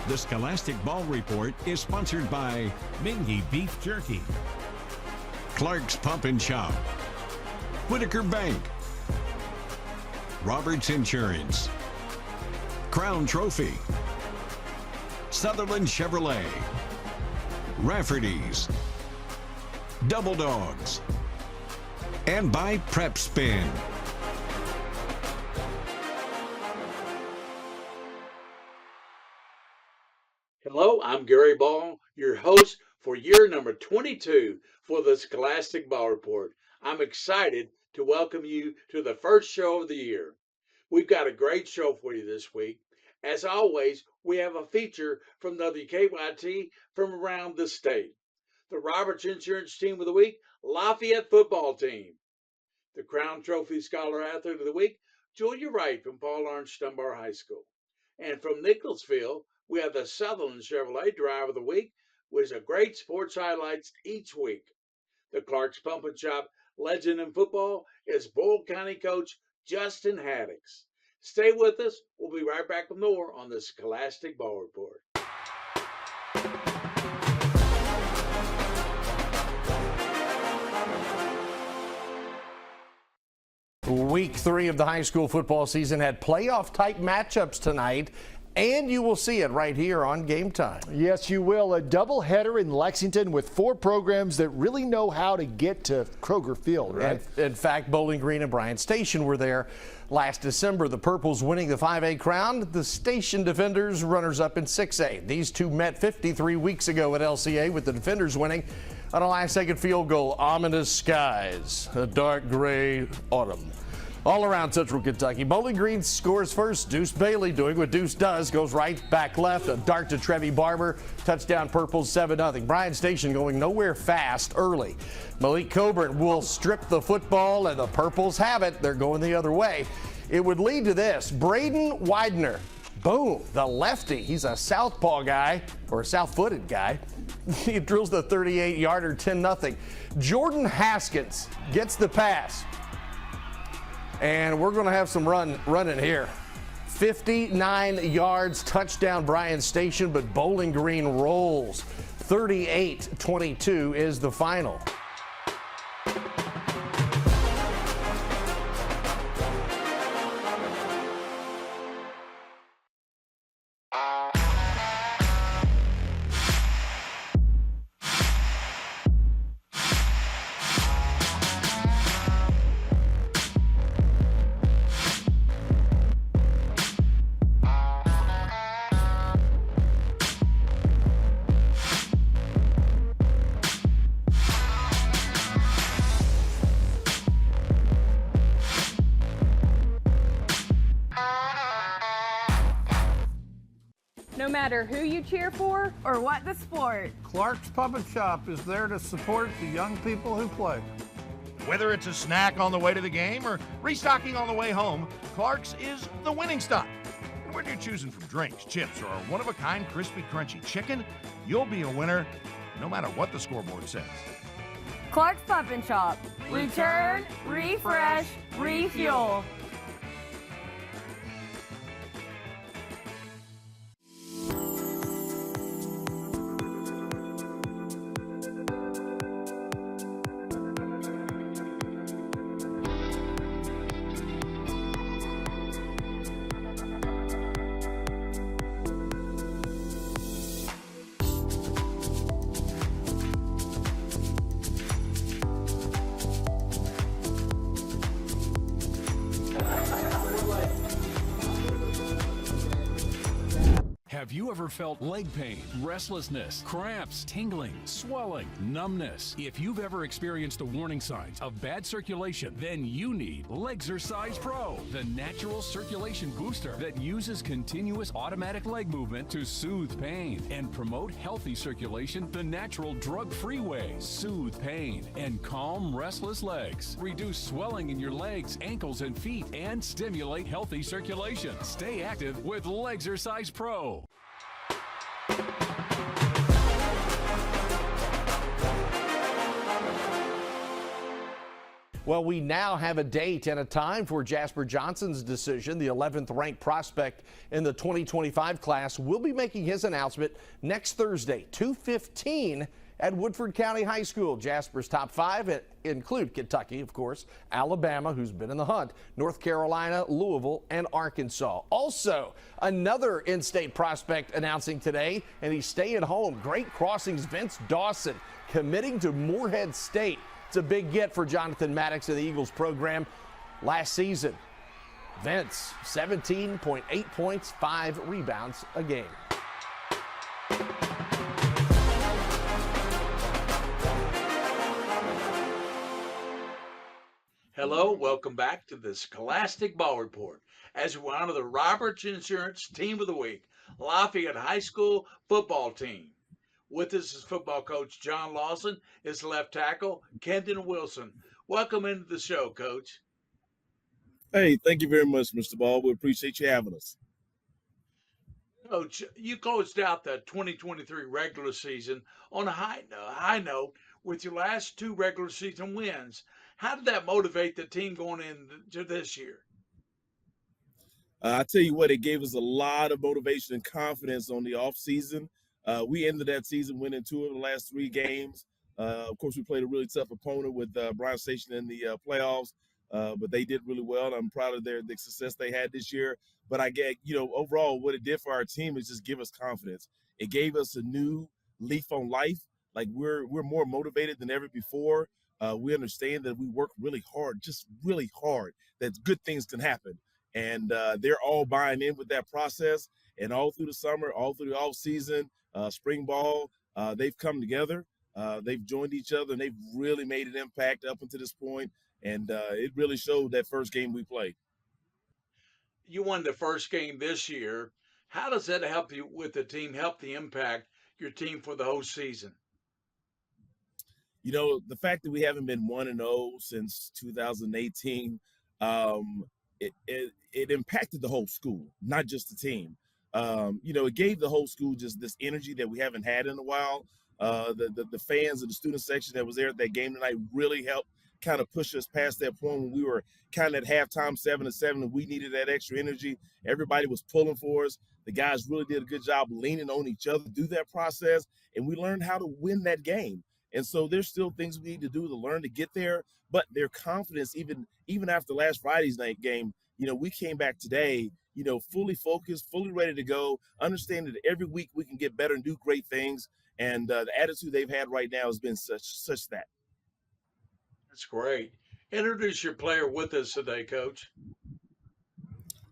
The Scholastic Ball Report is sponsored by Mingy Beef Jerky, Clark's Pump and Shop, Whitaker Bank, Roberts Insurance, Crown Trophy, Sutherland Chevrolet, Rafferty's, Double Dogs, and by Prep Spin. Hello, I'm Gary Ball, your host for year number 22 for the Scholastic Ball Report. I'm excited to welcome you to the first show of the year. We've got a great show for you this week. As always, we have a feature from WKYT from around the state. The Roberts Insurance Team of the Week, Lafayette Football Team. The Crown Trophy Scholar Athlete of the Week, Julia Wright from Paul Lawrence Dunbar High School. And from Nicholasville, we have the Sutherland Chevrolet Driver of the Week, with a great sports highlights each week. The Clark's Pump and Shop legend in football is Boyle County coach Justin Haddix. Stay with us. We'll be right back with more on the Scholastic Ball Report. Week 3 of the high school football season had playoff-type matchups tonight, and you will see it right here on Game Time. Yes, you will. A doubleheader in Lexington with 4 programs that really know how to get to Kroger Field, right? In fact, Bowling Green and Bryant Station were there last December. The Purples winning the 5A crown, the Station Defenders runners-up in 6A. These two met 53 weeks ago at LCA, with the Defenders winning on a last-second field goal. Ominous skies, a dark gray autumn all around Central Kentucky. Bowling Green scores first. Deuce Bailey doing what Deuce does, goes right, back left, a dart to Trevi Barber. Touchdown Purples, 7-0. Bryant Station going nowhere fast early. Malik Coburn will strip the football, and the Purples have it. They're going the other way. It would lead to this. Braden Widener, boom, the lefty. He's a southpaw guy, or a south-footed guy. He drills the 38-yarder, 10-0. Jordan Haskins gets the pass. And we're going to have some running here. 59 yards, touchdown Bryant Station, but Bowling Green rolls. 38-22 is the final. No matter who you cheer for or what the sport, Clark's Pump and Shop is there to support the young people who play. Whether it's a snack on the way to the game or restocking on the way home, Clark's is the winning stop. And when you're choosing from drinks, chips, or a one-of-a-kind crispy, crunchy chicken, you'll be a winner no matter what the scoreboard says. Clark's Pump and Shop. Return, refresh, refuel. Have you ever felt leg pain, restlessness, cramps, tingling, swelling, numbness? If you've ever experienced the warning signs of bad circulation, then you need Legxercise Pro, the natural circulation booster that uses continuous automatic leg movement to soothe pain and promote healthy circulation the natural drug-free way. Soothe pain and calm restless legs. Reduce swelling in your legs, ankles, and feet, and stimulate healthy circulation. Stay active with Legxercise Pro. Well, we now have a date and a time for Jasper Johnson's decision. The 11th ranked prospect in the 2025 class will be making his announcement next Thursday, 2:15 at Woodford County High School. Jasper's top 5 include Kentucky, of course, Alabama, who's been in the hunt, North Carolina, Louisville, and Arkansas. Also, another in-state prospect announcing today, and he's staying home. Great Crossings Vince Dawson committing to Moorhead State. It's a big get for Jonathan Haddix of the Eagles program last season. Vince, 17.8 points, 5 rebounds a game. Hello, welcome back to the Scholastic Ball Report as we honor the Roberts Insurance Team of the Week, Lafayette High School football team. With us is football coach John Lawson, his left tackle, Kendon Wilson. Welcome into the show, Coach. Hey, thank you very much, Mr. Ball. We appreciate you having us. Coach, you closed out the 2023 regular season on a high note with your last 2 regular season wins. How did that motivate the team going into this year? I tell you what, it gave us a lot of motivation and confidence on the off season. We ended that season winning 2 of the last 3 games. Of course, we played a really tough opponent with Bryan Station in the playoffs, but they did really well. I'm proud of the success they had this year. But I get, overall, what it did for our team is just give us confidence. It gave us a new leaf on life. Like we're more motivated than ever before. We understand that we work really hard, just really hard, that good things can happen. And they're all buying in with that process. And all through the summer, all through the off season, spring ball, they've come together. They've joined each other, and they've really made an impact up until this point. And it really showed that first game we played. You won the first game this year. How does that help you with the team, help the impact your team for the whole season? The fact that we haven't been 1-0 since 2018, it impacted the whole school, not just the team. It gave the whole school just this energy that we haven't had in a while. The fans of the student section that was there at that game tonight really helped kind of push us past that point when we were kind of at halftime 7-7 and we needed that extra energy. Everybody was pulling for us. The guys really did a good job leaning on each other through that process, and we learned how to win that game. And so there's still things we need to do to learn to get there, but their confidence, even after last Friday's night game, we came back today, fully focused, fully ready to go, understanding that every week we can get better and do great things. And the attitude they've had right now has been such that. That's great. Introduce your player with us today, Coach.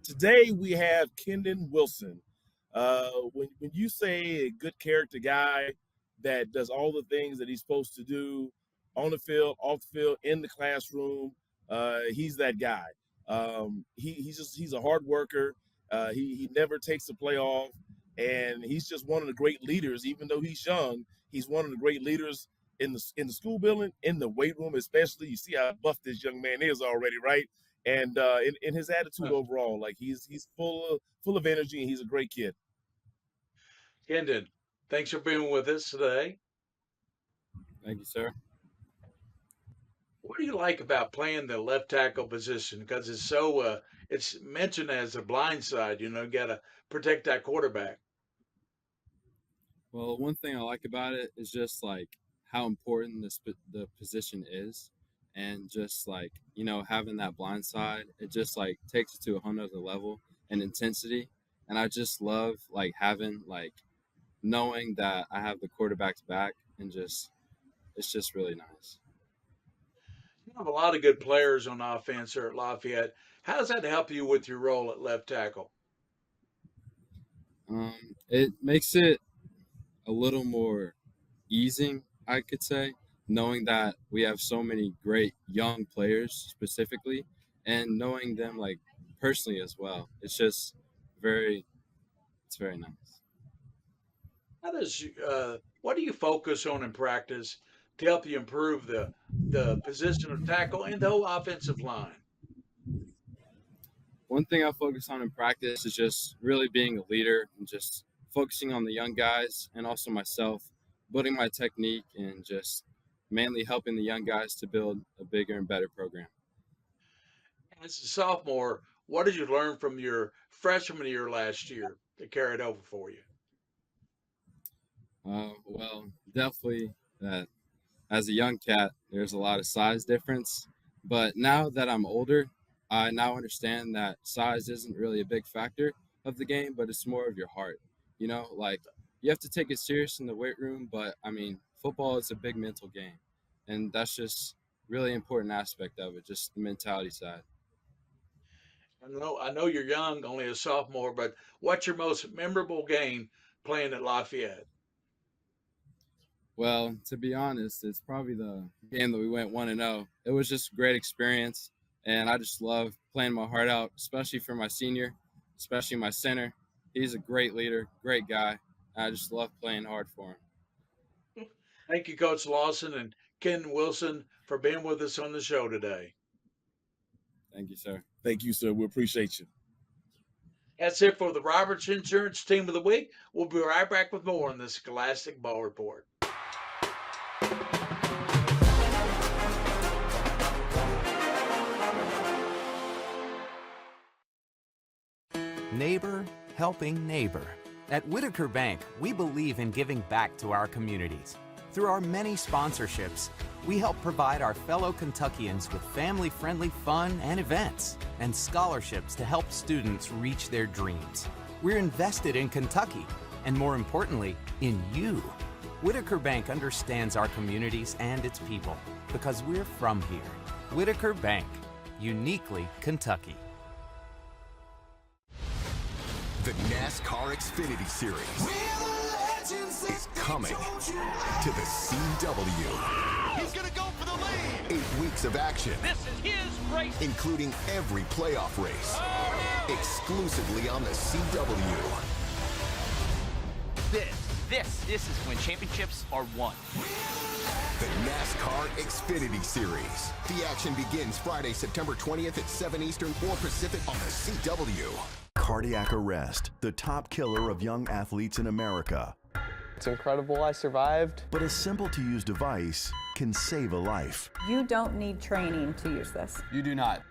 Today we have Kendon Wilson. When you say a good character guy that does all the things that he's supposed to do on the field, off the field, in the classroom, he's that guy. He's a hard worker. He never takes a play off, and he's just one of the great leaders. Even though he's young, he's one of the great leaders in the school building, in the weight room especially. You see how buff this young man is already, right? And in his attitude overall, like he's full of energy, and he's a great kid. Kendon, thanks for being with us today. Thank you, sir. What do you like about playing the left tackle position? Because it's mentioned as a blind side. You got to protect that quarterback. Well, one thing I like about it is just like how important the position is, and just like having that blind side, it just like takes it to a whole nother level and intensity. And I just love like having like knowing that I have the quarterback's back, and it's just really nice. You have a lot of good players on offense here at Lafayette. How does that help you with your role at left tackle? It makes it a little more easing, I could say, knowing that we have so many great young players specifically, and knowing them like personally as well. It's very nice. What do you focus on in practice to help you improve the position of tackle and the whole offensive line? One thing I focus on in practice is just really being a leader and just focusing on the young guys and also myself, building my technique and just mainly helping the young guys to build a bigger and better program. As a sophomore, what did you learn from your freshman year last year that carried over for you? Well, definitely that as a young cat, there's a lot of size difference. But now that I'm older, I now understand that size isn't really a big factor of the game, but it's more of your heart. Like you have to take it serious in the weight room, but I mean, football is a big mental game. And that's just really important aspect of it, just the mentality side. I know you're young, only a sophomore, but what's your most memorable game playing at Lafayette? Well, to be honest, it's probably the game that we went 1-0. It was just a great experience, and I just love playing my heart out, especially for my senior, especially my center. He's a great leader, great guy. I just love playing hard for him. Thank you, Coach Lawson and Ken Wilson, for being with us on the show today. Thank you, sir. Thank you, sir. We appreciate you. That's it for the Roberts Insurance Team of the Week. We'll be right back with more on the Scholastic Ball Report. Neighbor helping neighbor. At Whitaker Bank, we believe in giving back to our communities. Through our many sponsorships, we help provide our fellow Kentuckians with family-friendly fun and events, and scholarships to help students reach their dreams. We're invested in Kentucky, and more importantly, in you. Whitaker Bank understands our communities and its people, because we're from here. Whitaker Bank, uniquely Kentucky. The NASCAR Xfinity Series is coming to the CW. He's gonna go for the lead. 8 weeks of action. This is his race. Including every playoff race. Oh, no. Exclusively on the CW. This is when championships are won. The NASCAR Xfinity Series. The action begins Friday, September 20th at 7 Eastern, 4 Pacific on the CW. Cardiac arrest, the top killer of young athletes in America. It's incredible I survived. But a simple-to-use device can save a life. You don't need training to use this. You do not.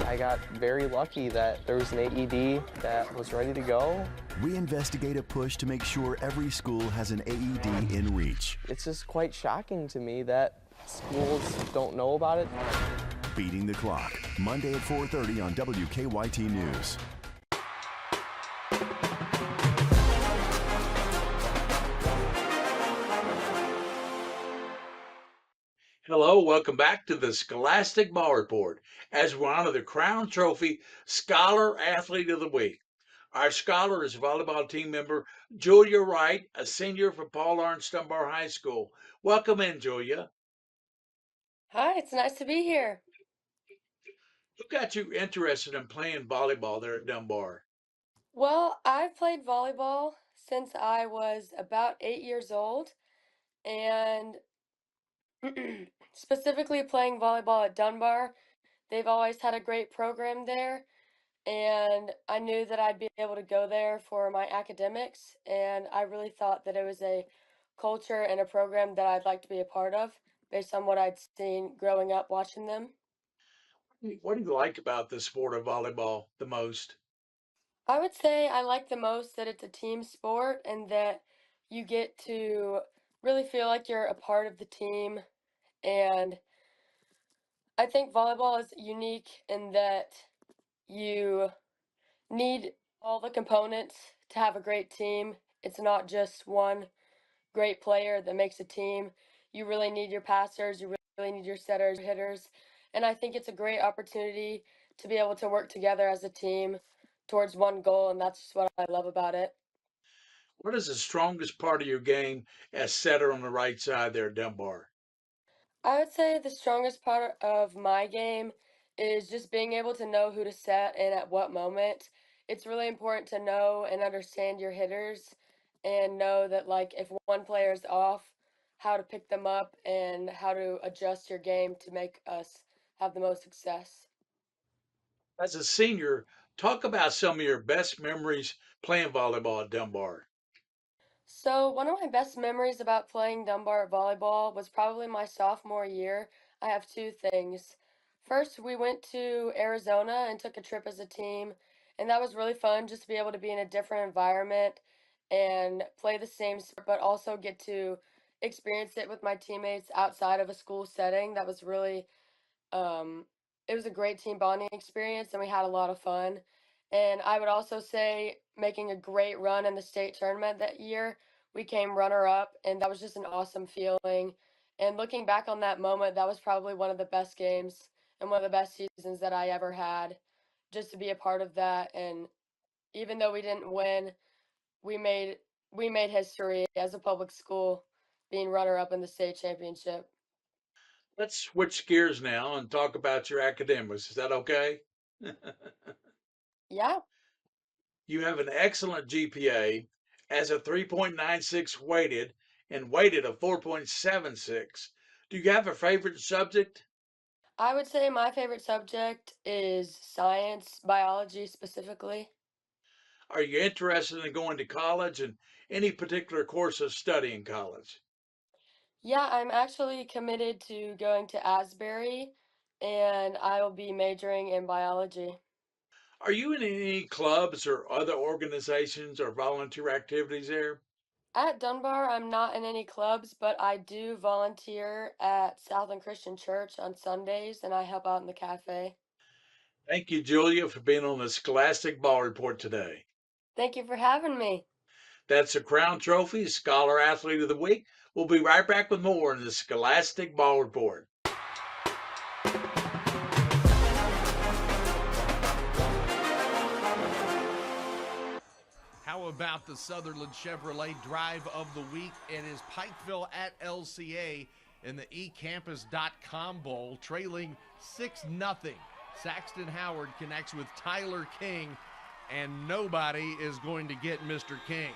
I got very lucky that there was an AED that was ready to go. We investigate a push to make sure every school has an AED in reach. It's just quite shocking to me that schools don't know about it. Beating the Clock, Monday at 4:30 on WKYT News. Hello, welcome back to the Scholastic Ball Report as we honor the Crown Trophy Scholar Athlete of the Week. Our scholar is volleyball team member Julia Wright, a senior from Paul Laurence Dunbar High School. Welcome in, Julia. Hi, it's nice to be here. Who got you interested in playing volleyball there at Dunbar? Well, I've played volleyball since I was about 8 years old, and specifically playing volleyball at Dunbar, they've always had a great program there, and I knew that I'd be able to go there for my academics, and I really thought that it was a culture and a program that I'd like to be a part of based on what I'd seen growing up watching them. What do you like about the sport of volleyball the most? I would say I like the most that it's a team sport and that you get to really feel like you're a part of the team. And I think volleyball is unique in that you need all the components to have a great team. It's not just one great player that makes a team. You really need your passers, you really need your setters, hitters. And I think it's a great opportunity to be able to work together as a team towards one goal, and that's just what I love about it. What is the strongest part of your game as setter on the right side there at Dunbar? I would say the strongest part of my game is just being able to know who to set and at what moment. It's really important to know and understand your hitters and know that, like, if one player is off, how to pick them up and how to adjust your game to make us have the most success. As a senior, talk about some of your best memories playing volleyball at Dunbar. So, one of my best memories about playing Dunbar volleyball was probably my sophomore year. I have two things. First, we went to Arizona and took a trip as a team, and that was really fun just to be able to be in a different environment and play the same sport, but also get to experience it with my teammates outside of a school setting. That was really um, it was a great team bonding experience and we had a lot of fun. And I would also say making a great run in the state tournament that year. We came runner up and that was just an awesome feeling. And looking back on that moment, that was probably one of the best games and one of the best seasons that I ever had. Just to be a part of that, and even though we didn't win, we made we made history as a public school being runner up in the state championship. Let's switch gears now and talk about your academics. Is that okay? Yeah. You have an excellent GPA as a 3.96 weighted and weighted of 4.76. Do you have a favorite subject? I would say my favorite subject is science, biology specifically. Are you interested in going to college and any particular course of study in college? Yeah, I'm actually committed to going to Asbury and I will be majoring in biology. Are you in any clubs or other organizations or volunteer activities there? At Dunbar, I'm not in any clubs, but I do volunteer at Southern Christian Church on Sundays and I help out in the cafe. Thank you, Julia, for being on the Scholastic Ball Report today. Thank you for having me. That's the Crown Trophy Scholar Athlete of the Week. We'll be right back with more in the Scholastic Ball Report. How about the Sutherland Chevrolet Drive of the Week? It is Pikeville at LCA in the ecampus.com Bowl, trailing 6-0. Saxton Howard connects with Tyler King, and nobody is going to get Mr. King.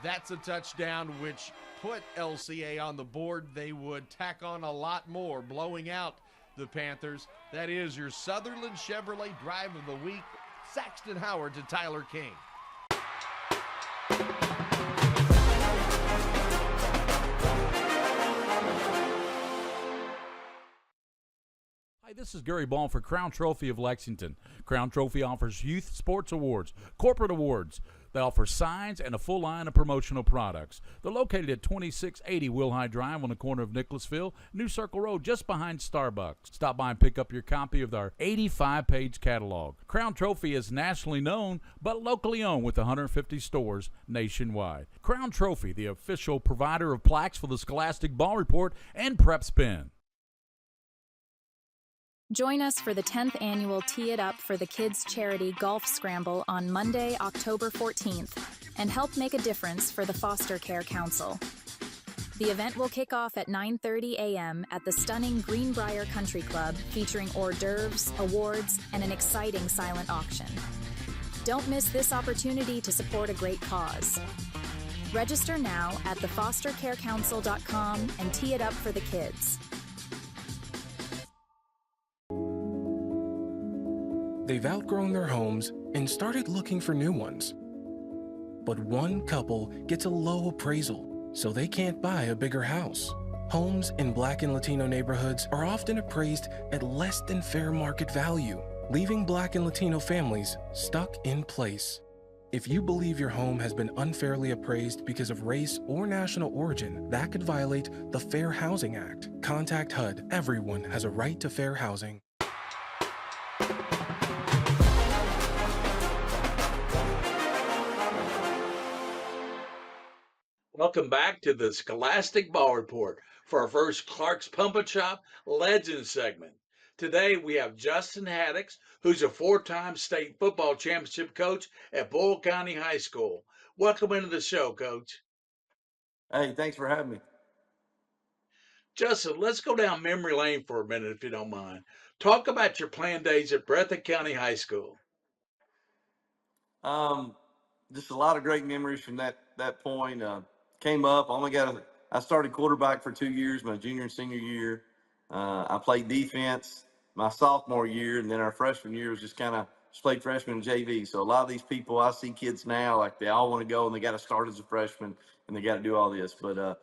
That's a touchdown which put LCA on the board. They would tack on a lot more, blowing out the Panthers. That is your Sutherland Chevrolet Drive of the Week. Saxton Howard to Tyler King. Hi, this is Gary Ball for Crown Trophy of Lexington. Crown Trophy offers youth sports awards, corporate awards. They offer signs and a full line of promotional products. They're located at 2680 Wilhite Drive on the corner of Nicholasville, New Circle Road, just behind Starbucks. Stop by and pick up your copy of our 85-page catalog. Crown Trophy is nationally known, but locally owned with 150 stores nationwide. Crown Trophy, the official provider of plaques for the Scholastic Ball Report and Prep Spin. Join us for the 10th annual Tee It Up for the Kids charity golf scramble on Monday, October 14th, and help make a difference for the Foster Care Council. The event will kick off at 9:30 a.m. at the stunning Greenbrier Country Club, featuring hors d'oeuvres, awards, and an exciting silent auction. Don't miss this opportunity to support a great cause. Register now at thefostercarecouncil.com and tee it up for the kids. They've outgrown their homes and started looking for new ones. But one couple gets a low appraisal, so they can't buy a bigger house. Homes in Black and Latino neighborhoods are often appraised at less than fair market value, leaving Black and Latino families stuck in place. If you believe your home has been unfairly appraised because of race or national origin, that could violate the Fair Housing Act. Contact HUD. Everyone has a right to fair housing. Welcome back to the Scholastic Ball Report for our first Clark's Pump and Shop Legends segment. Today we have Justin Haddix, who's a four-time state football championship coach at Boyle County High School. Welcome into the show, Coach. Hey, thanks for having me. Justin, let's go down memory lane for a minute, if you don't mind. Talk about your playing days at Breathitt County High School. Just a lot of great memories from that point. Came up, I started quarterback for 2 years, my junior and senior year. I played defense my sophomore year, and then our freshman year was just kind of played freshman and JV. So a lot of these people, I see kids now, like they all want to go and they got to start as a freshman and they got to do all this. But,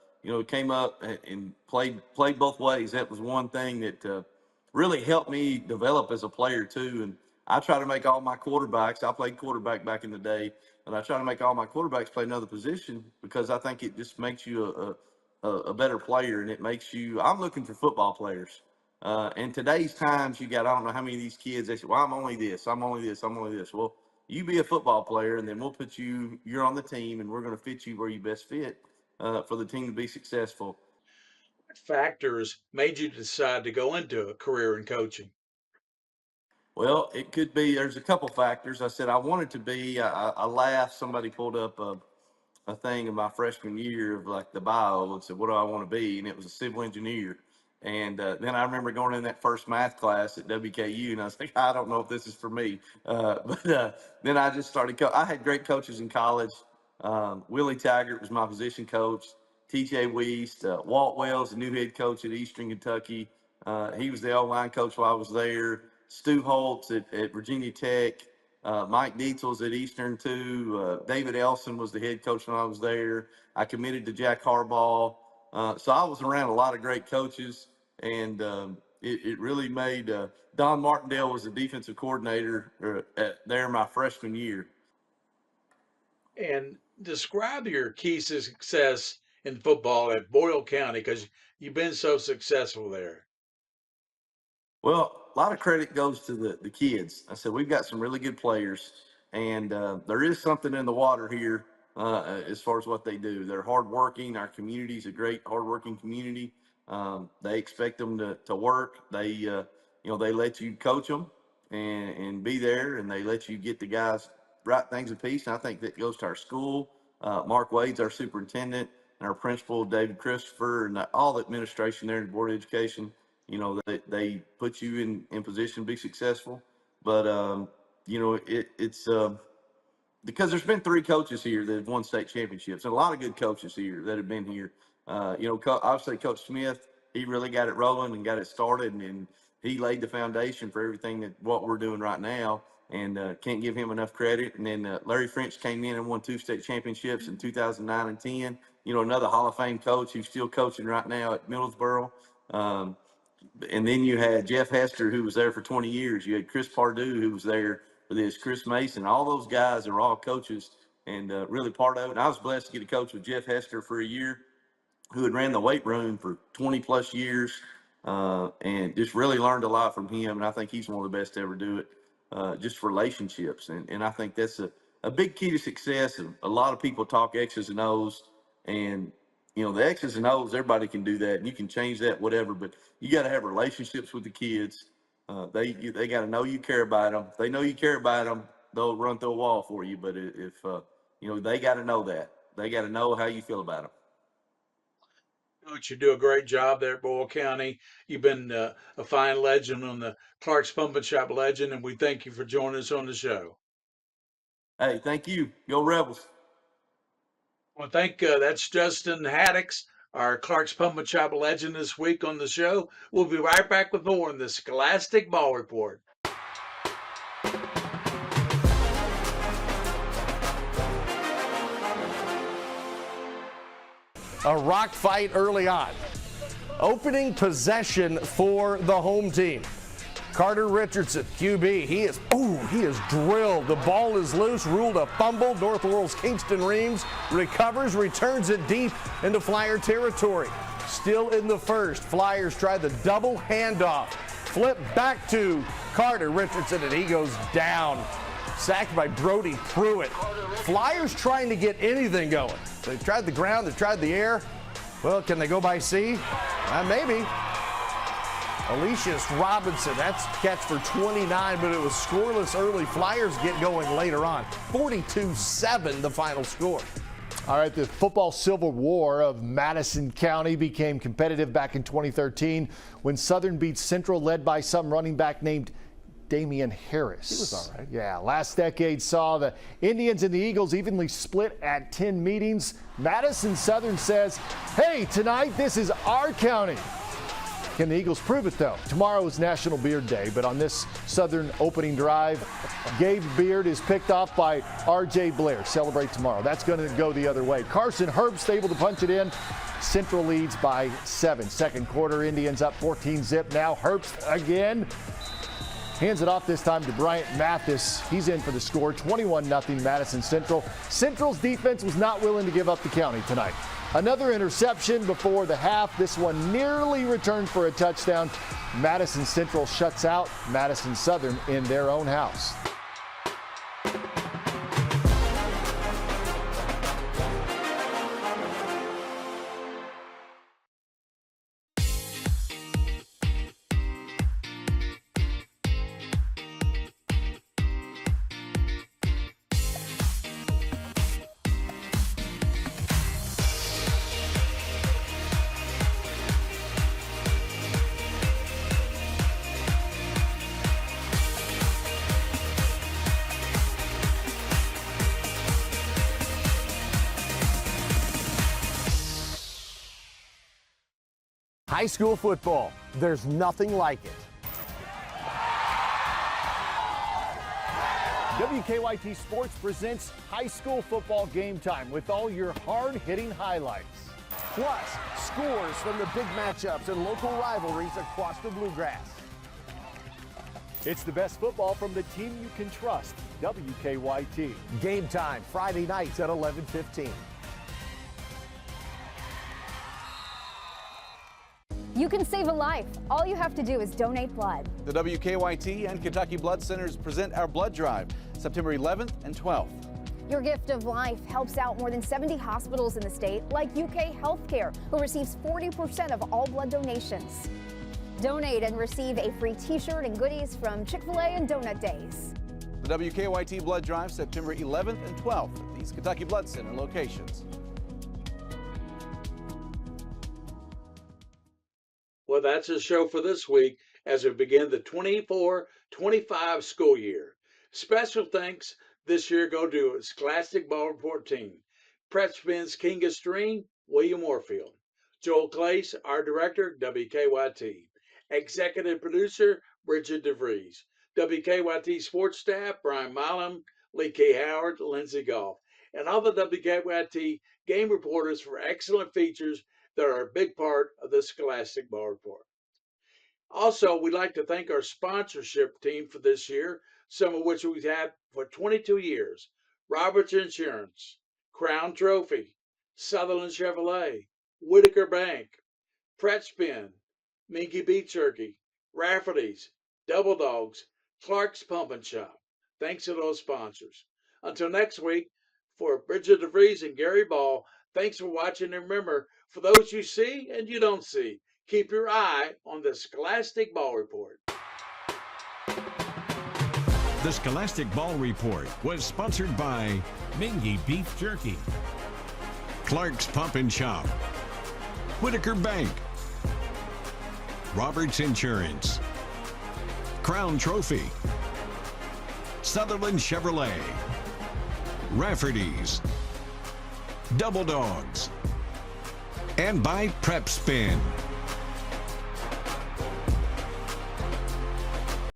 came up and played both ways. That was one thing that really helped me develop as a player too. And I try to make all my quarterbacks, I played quarterback back in the day, and I try to make all my quarterbacks play another position because I think it just makes you a better player, and it makes you, I'm looking for football players. In today's times, I don't know how many of these kids, they say, well, I'm only this. Well, you be a football player, and then we'll put you're on the team, and we're going to fit you where you best fit for the team to be successful. What factors made you decide to go into a career in coaching? Well, it could be, there's a couple factors. I said I wanted to be, I laughed, somebody pulled up a thing in my freshman year of like the bio and said, what do I want to be? And it was a civil engineer. And then I remember going in that first math class at WKU, and I was like, I don't know if this is for me. But then I just started. I had great coaches in college. Willie Taggart was my position coach. T.J. Weist, Walt Wells, the new head coach at Eastern Kentucky. He was the O-line coach while I was there. Stu Holtz at Virginia Tech. Mike Dietzel's at Eastern too. David Elson was the head coach when I was there. I committed to Jack Harbaugh. So I was around a lot of great coaches, and it really made Don Martindale was the defensive coordinator there my freshman year. And describe your key success in football at Boyle County, because you've been so successful there. Well, a lot of credit goes to the kids. I said, we've got some really good players, and there is something in the water here as far as what they do. They're hardworking. Our community is a great hardworking community. They expect them to work. They let you coach them and be there, and they let you get the guys right things apiece. And I think that goes to our school. Mark Wade's our superintendent, and our principal, David Christopher, and all the administration there in the Board of Education. They put you in position to be successful. But, it's because there's been 3 coaches here that have won state championships, and a lot of good coaches here that have been here. Obviously Coach Smith, he really got it rolling and got it started, and he laid the foundation for everything what we're doing right now, and can't give him enough credit. And then Larry French came in and won 2 state championships in 2009 and 10. Another Hall of Fame coach who's still coaching right now at Middlesboro. And then you had Jeff Hester, who was there for 20 years. You had Chris Pardue, who was there for this, Chris Mason. All those guys are all coaches and really part of it. And I was blessed to get to coach with Jeff Hester for a year, who had ran the weight room for 20-plus years, and just really learned a lot from him. And I think he's one of the best to ever do it, just relationships. And I think that's a big key to success. And a lot of people talk X's and O's, and the X's and O's, everybody can do that, and you can change that, whatever, but you got to have relationships with the kids. They got to know you care about them. If they know you care about them, they'll run through a wall for you. But if they got to know that. They got to know how you feel about them. Coach, you do a great job there at Boyle County. You've been a fine legend on the Clark's Pumpkin Shop Legend, and we thank you for joining us on the show. Hey, thank you. Go Rebels. Well, that's Justin Haddix, our Clark's Pumpkin Shop legend this week on the show. We'll be right back with more in the Scholastic Ball Report. A rock fight early on. Opening possession for the home team. Carter Richardson, QB, he is drilled. The ball is loose, ruled a fumble. North Laurel's Kingston Reams recovers, returns it deep into Flyer territory. Still in the first, Flyers try the double handoff. Flip back to Carter Richardson, and he goes down. Sacked by Brody Pruitt. Flyers trying to get anything going. They've tried the ground, they've tried the air. Well, can they go by sea? Maybe. Alicius Robinson, that's catch for 29, but it was scoreless early. Flyers get going later on. 42-7 the final score. All right, the football civil war of Madison County became competitive back in 2013 when Southern beat Central, led by some running back named Damian Harris. He was all right. Yeah, last decade saw the Indians and the Eagles evenly split at 10 meetings. Madison Southern says, hey, tonight this is our county. Can the Eagles prove it, though? Tomorrow is National Beard Day, but on this Southern opening drive, Gabe Beard is picked off by R.J. Blair. Celebrate tomorrow. That's going to go the other way. Carson Herbst able to punch it in. Central leads by 7. Second quarter, Indians up 14-zip. Now Herbst again. Hands it off this time to Bryant Mathis. He's in for the score, 21-0 Madison Central. Central's defense was not willing to give up the county tonight. Another interception before the half. This one nearly returned for a touchdown. Madison Central shuts out Madison Southern in their own house. High school football, there's nothing like it. WKYT Sports presents high school football game time with all your hard-hitting highlights. Plus, scores from the big matchups and local rivalries across the Bluegrass. It's the best football from the team you can trust, WKYT. Game time, Friday nights at 11:15. You can save a life. All you have to do is donate blood. The WKYT and Kentucky Blood Centers present our blood drive, September 11th and 12th. Your gift of life helps out more than 70 hospitals in the state, like UK Healthcare, who receives 40% of all blood donations. Donate and receive a free t-shirt and goodies from Chick-fil-A and Donut Days. The WKYT Blood Drive, September 11th and 12th at these Kentucky Blood Center locations. Well, that's the show for this week as we begin the 24-25 school year. Special thanks this year go to Scholastic Ball Report team. Prep Spins King of Stream, William Warfield. Joel Clace, our director, WKYT. Executive producer, Bridget DeVries. WKYT sports staff, Brian Milam, Lee K. Howard, Lindsey Goff. And all the WKYT game reporters for excellent features that are a big part of the Scholastic Ball Report. Also, we'd like to thank our sponsorship team for this year, some of which we've had for 22 years. Roberts Insurance, Crown Trophy, Sutherland Chevrolet, Whitaker Bank, Pratt Spin, Minky Beef Jerky, Rafferty's, Double Dogs, Clark's Pump and Shop. Thanks to those sponsors. Until next week, for Bridget DeVries and Gary Ball, thanks for watching, and remember, for those you see and you don't see, keep your eye on the Scholastic Ball Report. The Scholastic Ball Report was sponsored by Mingy Beef Jerky, Clark's Pump and Shop, Whitaker Bank, Roberts Insurance, Crown Trophy, Sutherland Chevrolet, Rafferty's, Double Dogs, and by Prep Spin.